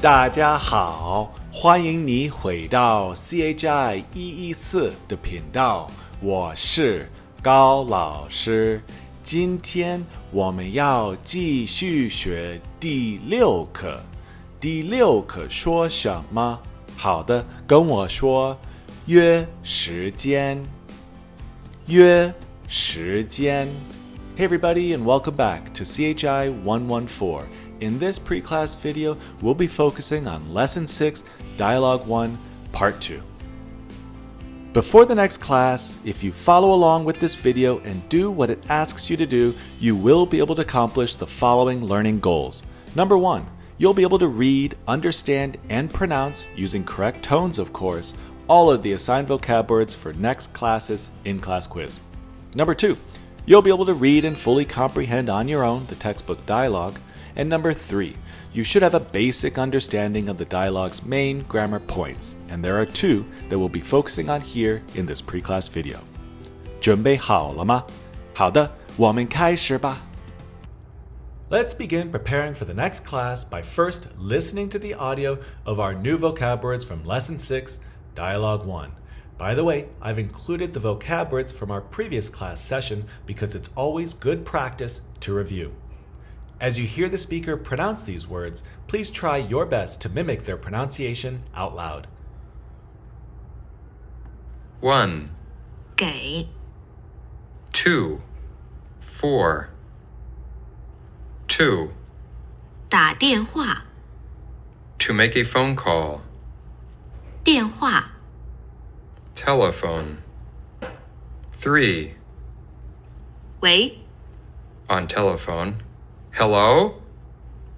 大家好，欢迎你回到 CHI 114的频道，我是高老师。今天我们要继续学第6课。第6课说什么？好的，跟我说，约时间。约时间。Hey everybody and welcome back to CHI 114. In this pre-class video, we'll be focusing on Lesson 6, Dialogue 1, Part 2. Before the next class, if you follow along with this video and do what it asks you to do, you will be able to accomplish the following learning goals. Number 1, you'll be able to read, understand, and pronounce, using correct tones of course, all of the assigned vocab words for next class's in-class quiz. Number 2, you'll be able to read and fully comprehend on your own the textbook dialogue. And number 3, you should have a basic understanding of the dialogue's main grammar points, and there are 2 that we'll be focusing on here in this pre-class video. 准备好了吗？好的，我们开始吧。Let's begin preparing for the next class by first listening to the audio of our new vocab words from Lesson 6, Dialogue 1. By the way, I've included the vocab words from our previous class session because it's always good practice to review. As you hear the speaker pronounce these words, please try your best to mimic their pronunciation out loud. 1, 给 2, 4, 2, 打电话 to make a phone call, 电话 telephone, 3, 喂 on telephone, hello,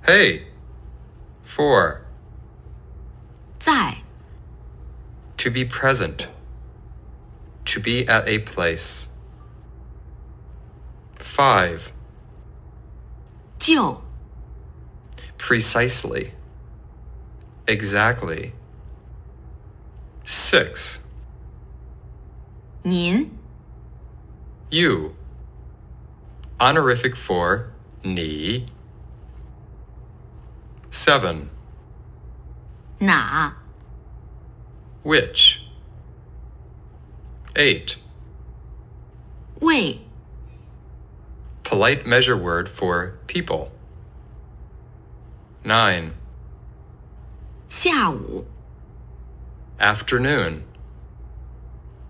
hey, 4, 在 to be present, to be at a place, 5, 就 precisely, exactly, 6, 您 you, honorific for 你, 7, 哪 which, 8, 为 polite measure word for people, 9, 下午 afternoon,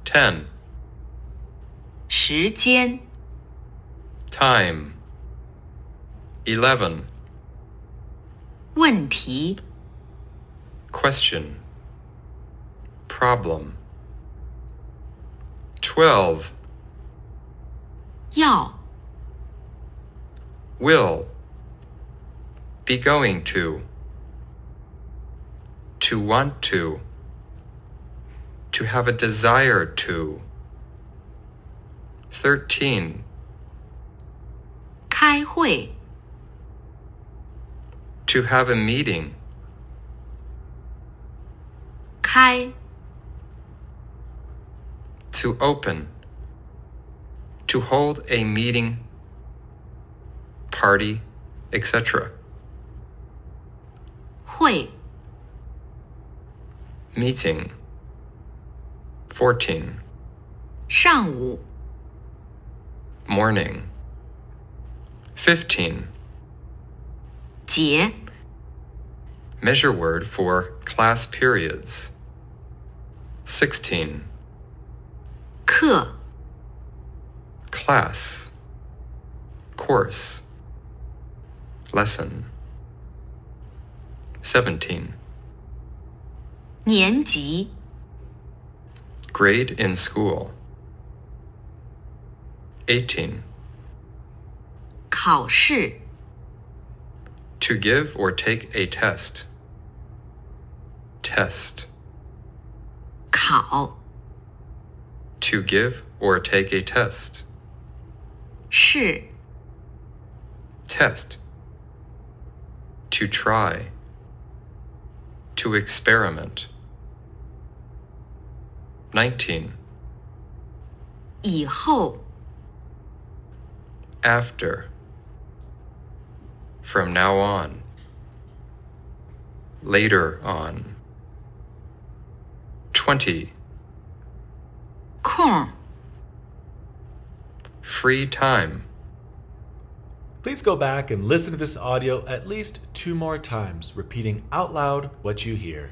10, 时间 time, 11, 问题 question, problem, 12, 要 will, be going to want to have a desire to, 13, 开会 to have a meeting, 开 to open, to hold a meeting, party, etc. 会 meeting, 14, 上午 morning, 15, 节 measure word for class periods, 16, 课 class, course, lesson, 17, 年级 grade in school, 18, 考试 to give or take a test, test, 考 to give or take a test, 试 test, to try, to experiment, 19, 以后 after, from now on, later on. 20. 空 Free time. Please go back and listen to this audio at least 2 more times, repeating out loud what you hear.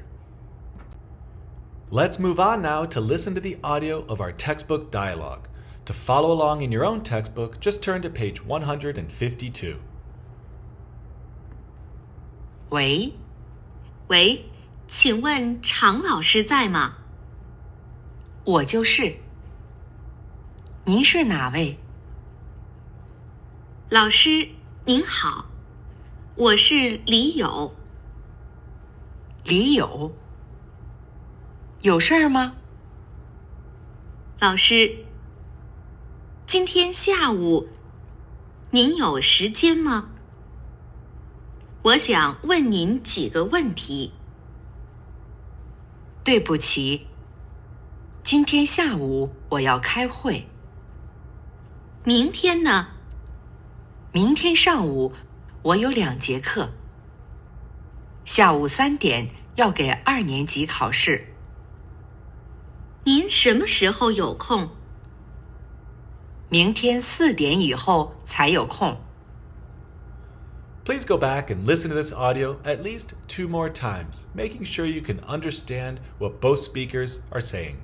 Let's move on now to listen to the audio of our textbook dialogue. To follow along in your own textbook, just turn to page 152. 喂，喂，请问常老师在吗？我就是。您是哪位？老师您好，我是李友。李友，有事儿吗？老师，今天下午您有时间吗？我想问您几个问题。对不起，今天下午我要开会。明天呢？明天上午我有2节课，下午3点要给2年级考试。您什么时候有空？明天4点以后才有空。Please go back and listen to this audio at least 2 more times, making sure you can understand what both speakers are saying.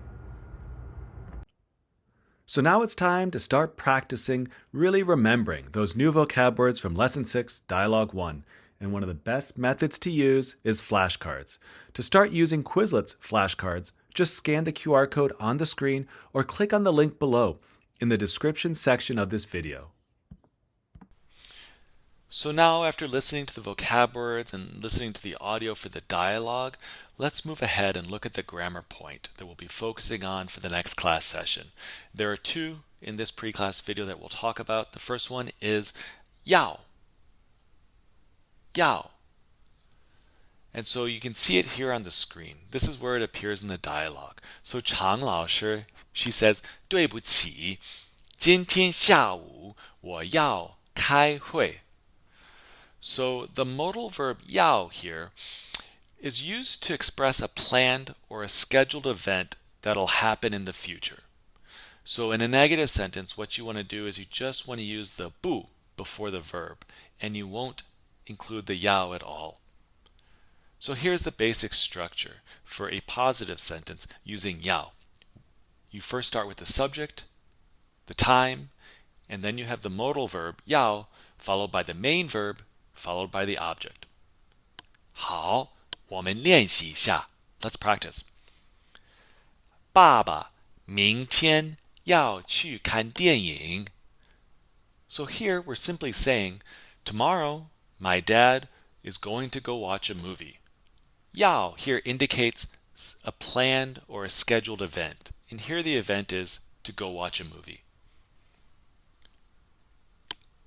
So now it's time to start practicing really remembering those new vocab words from Lesson 6, Dialogue 1. And one of the best methods to use is flashcards. To start using Quizlet's flashcards, just scan the QR code on the screen or click on the link below in the description section of this video. So now, after listening to the vocab words and listening to the audio for the dialogue, let's move ahead and look at the grammar point that we'll be focusing on for the next class session. There are 2 in this pre-class video that we'll talk about. The first one is yao. Yao. And so you can see it here on the screen. This is where it appears in the dialogue. So Chang 老师, she says, 对不起，今天下午我要开会。So the modal verb yao here is used to express a planned or a scheduled event that'll happen in the future. So in a negative sentence, what you want to do is you just want to use the bu before the verb, and you won't include the yao at all. So here's the basic structure for a positive sentence using yao. You first start with the subject, the time, and then you have the modal verb yao followed by the main verb followed by the object. 好，我们练习一下。Let's practice. 爸爸明天要去看电影。So here we're simply saying, tomorrow my dad is going to go watch a movie. 要 here indicates a planned or a scheduled event. And here the event is to go watch a movie.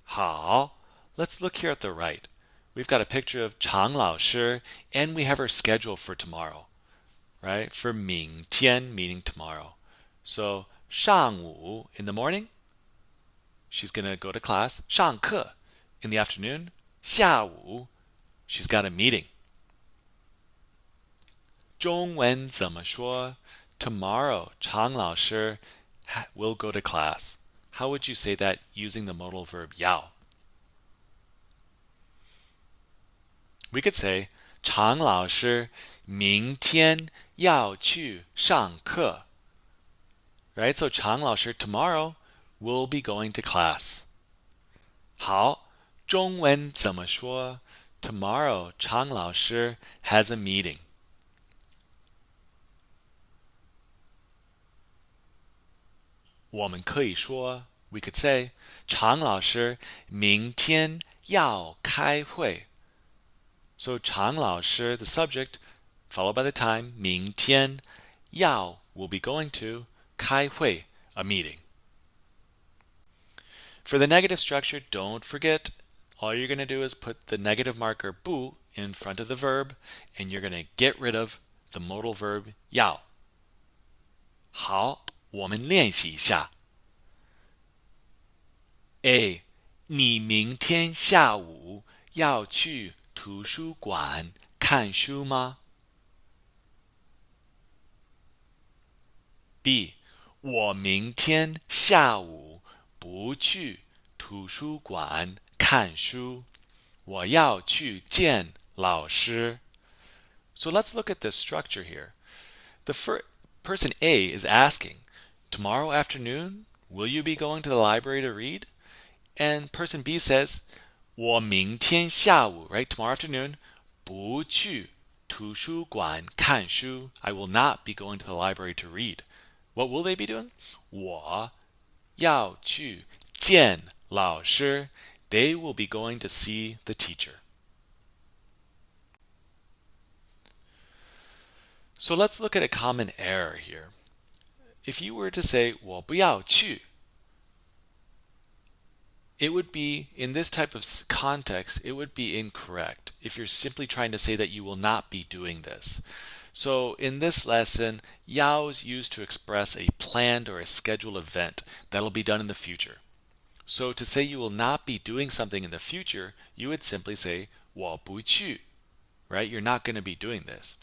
好。Let's look here at the right. We've got a picture of Chang 老师, and we have her schedule for tomorrow, right? For 明天, meaning tomorrow. So 上午 in the morning, she's going to go to class. 上课 in the afternoon. 下午 she's got a meeting. 中文怎么说? Tomorrow, Chang 老师 will go to class. How would you say that using the modal verb 要? We could say, 常老师明天要去上课. Right? So 常老师 tomorrow will be going to class. 好，中文怎么说? Tomorrow, 常老师 has a meeting. we could say, 常老师明天要开会. So 常老师, the subject, followed by the time, 明天, 要 will be going to, 开会, a meeting. For the negative structure, don't forget, all you're going to do is put the negative marker 不 in front of the verb, and you're going to get rid of the modal verb 要. 好，我们练习一下。A. 你明天下午要去图书馆看书吗？ B. 我明天下午不去图书馆看书，我要去见老师。So let's look at the structure here. The person A is asking, tomorrow afternoon, will you be going to the library to read? And person B says, 我明天下午, right, tomorrow afternoon, 不去图书馆看书. I will not be going to the library to read. What will they be doing? 我要去见老师. They will be going to see the teacher. So let's look at a common error here. If you were to say 我不要去, it would be, in this type of context, it would be incorrect if you're simply trying to say that you will not be doing this. So in this lesson, 要 is used to express a planned or a scheduled event that'll be done in the future. So to say you will not be doing something in the future, you would simply say 我不去, right? You're not going to be doing this.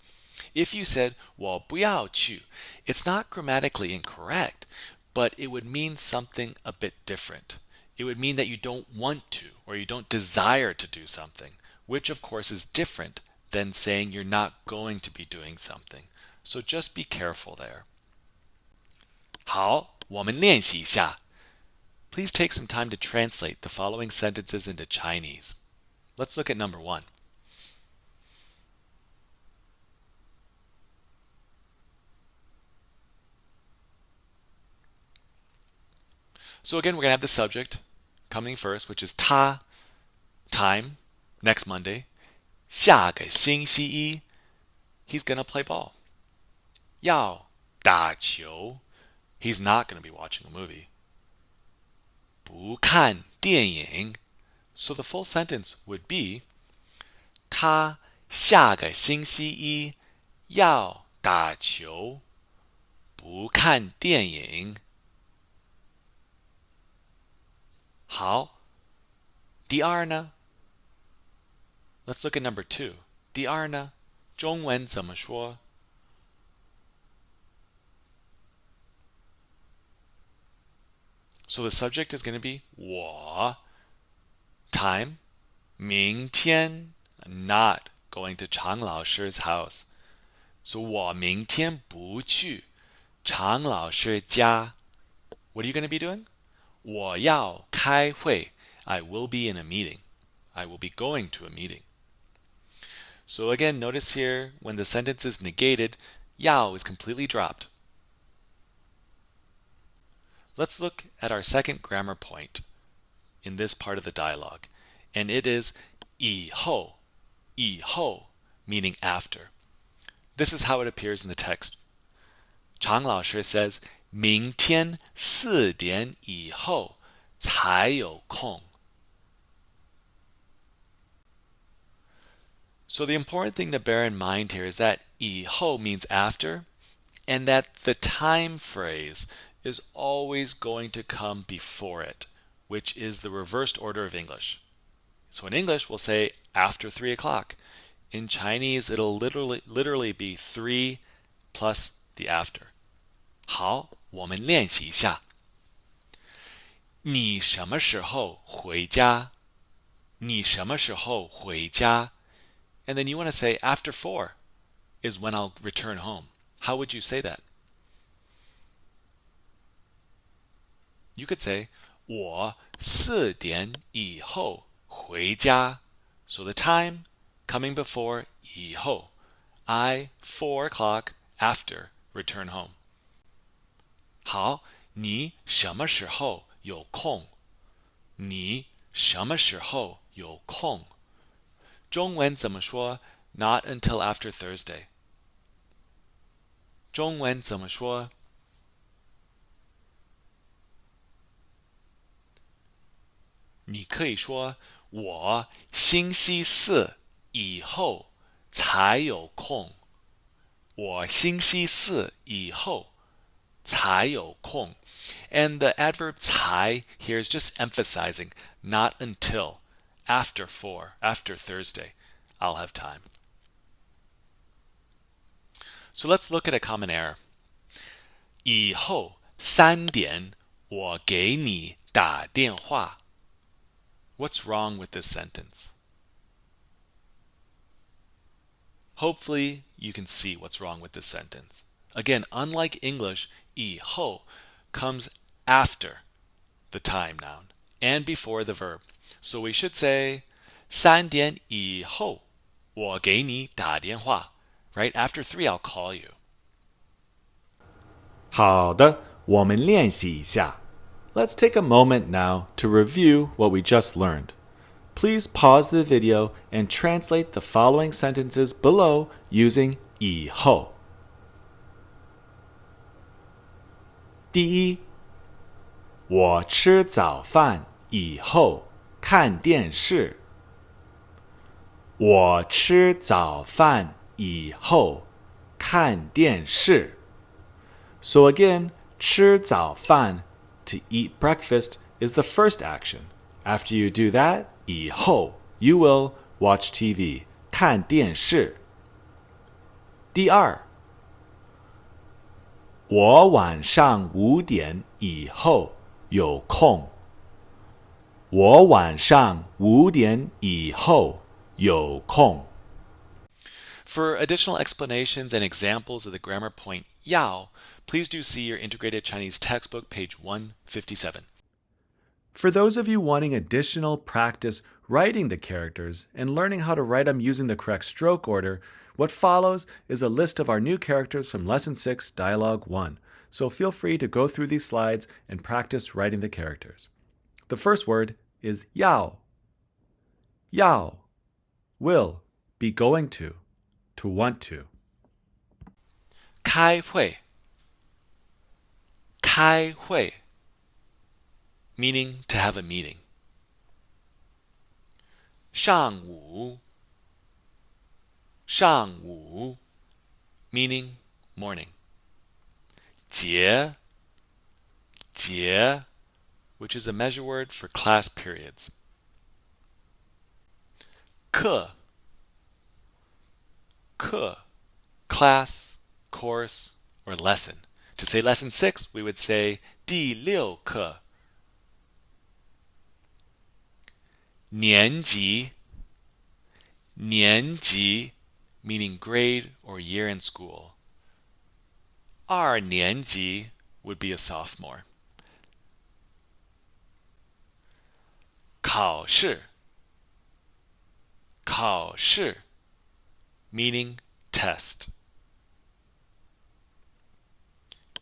If you said 我不要去, it's not grammatically incorrect, but it would mean something a bit different. It would mean that you don't want to or you don't desire to do something, which of course is different than saying you're not going to be doing something. So just be careful there. 好，我们练习一下. Please take some time to translate the following sentences into Chinese. Let's look at number 1. So again, we're going to have the subject coming first, which is 他, time, next Monday. 下个星期一, he's going to play ball. 要打球, he's not going to be watching a movie. 不看电影, so the full sentence would be 他下个星期一要打球，不看电影。好，第二呢 ？Let's look at number 2. 第二呢，中文怎么说？ So the subject is going to be 我 time 明天 not going to 常老师 's house. So 我明天不去常老师家. What are you going to be doing? 我要开会. I will be in a meeting. I will be going to a meeting. So again, notice here when the sentence is negated, 要 is completely dropped. Let's look at our second grammar point in this part of the dialogue, and it is 以后, 以后, meaning after. This is how it appears in the text. 常老师 says, 明天4点以后才有空. So the important thing to bear in mind here is that 以后 means after, and that the time phrase is always going to come before it, which is the reversed order of English. So in English, we'll say after 3 o'clock. In Chinese, it'll literally be 3 plus the after. 好，我们练习一下。你什么时候回家？你什么时候回家？ And then you want to say after 4 is when I'll return home. How would you say that? You could say 我4点以后回家. So the time coming before 以后. I 4 o'clock after return home. 好，你什么时候有空？你什么时候有空？中文怎么说 not until after Thursday. 中文怎么说？你可以说我星期四以后才有空。我星期四以后才有空. And the adverb 才 here is just emphasizing not until after 4, after Thursday, I'll have time. So let's look at a common error. 以后3点我给你打电话. What's wrong with this sentence? Hopefully, you can see what's wrong with this sentence. Again, unlike English, 以后 comes after the time noun and before the verb. So we should say 3点以后我给你打电话. Right after 3, I'll call you. 好的，我们练习一下. Let's take a moment now to review what we just learned. Please pause the video and translate the following sentences below using 以后. 第一，我吃早饭以后看电视。我吃早饭以后看电视. So again, 吃早饭, to eat breakfast, is the first action. After you do that, 以后 you will watch TV, 看电视. 第二，我晚上5点以后有空。我晚上5点以后有空. For additional explanations and examples of the grammar point 要, please do see your Integrated Chinese textbook, page 157. For those of you wanting additional practice writing the characters and learning how to write them using the correct stroke order, what follows is a list of our new characters from Lesson 6, Dialogue 1. So feel free to go through these slides and practice writing the characters. The first word is 要. 要 will, be going to want to. 开会. 开会 meaning to have a meeting. 上午. 上午 meaning morning. 节 节 which is a measure word for class periods. 课 课 class, course, or lesson. To say lesson 6, we would say 第6课. 年级 年级 meaning grade or year in school. 二年级 would be a sophomore. 考试考试 meaning test.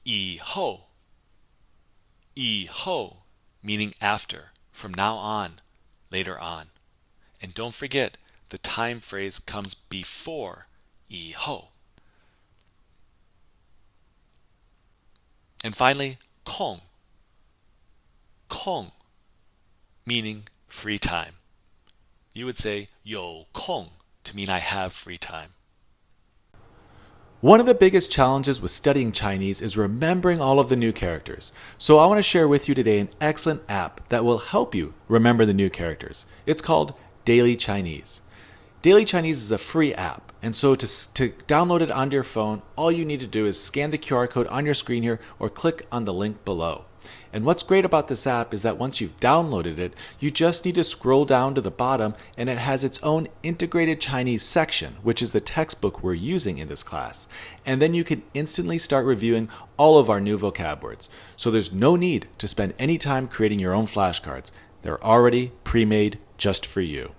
以后以后 meaning after, from now on, later on. And don't forget, the time phrase comes before 以后. And finally, 空 空 meaning free time. You would say 有空 to mean I have free time. One of the biggest challenges with studying Chinese is remembering all of the new characters. So I want to share with you today an excellent app that will help you remember the new characters. It's called Daily Chinese. Daily Chinese is a free app, and so to download it onto your phone, all you need to do is scan the QR code on your screen here or click on the link below. And what's great about this app is that once you've downloaded it, you just need to scroll down to the bottom and it has its own integrated Chinese section, which is the textbook we're using in this class. And then you can instantly start reviewing all of our new vocab words. So there's no need to spend any time creating your own flashcards. They're already pre-made just for you.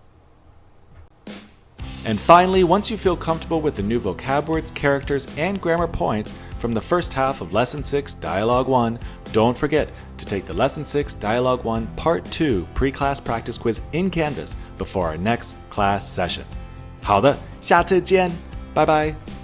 And finally, once you feel comfortable with the new vocab words, characters, and grammar points from the first half of Lesson 6, Dialogue 1, don't forget to take the Lesson 6, Dialogue 1, Part 2 pre-class practice quiz in Canvas before our next class session. 好的，下次见，拜拜。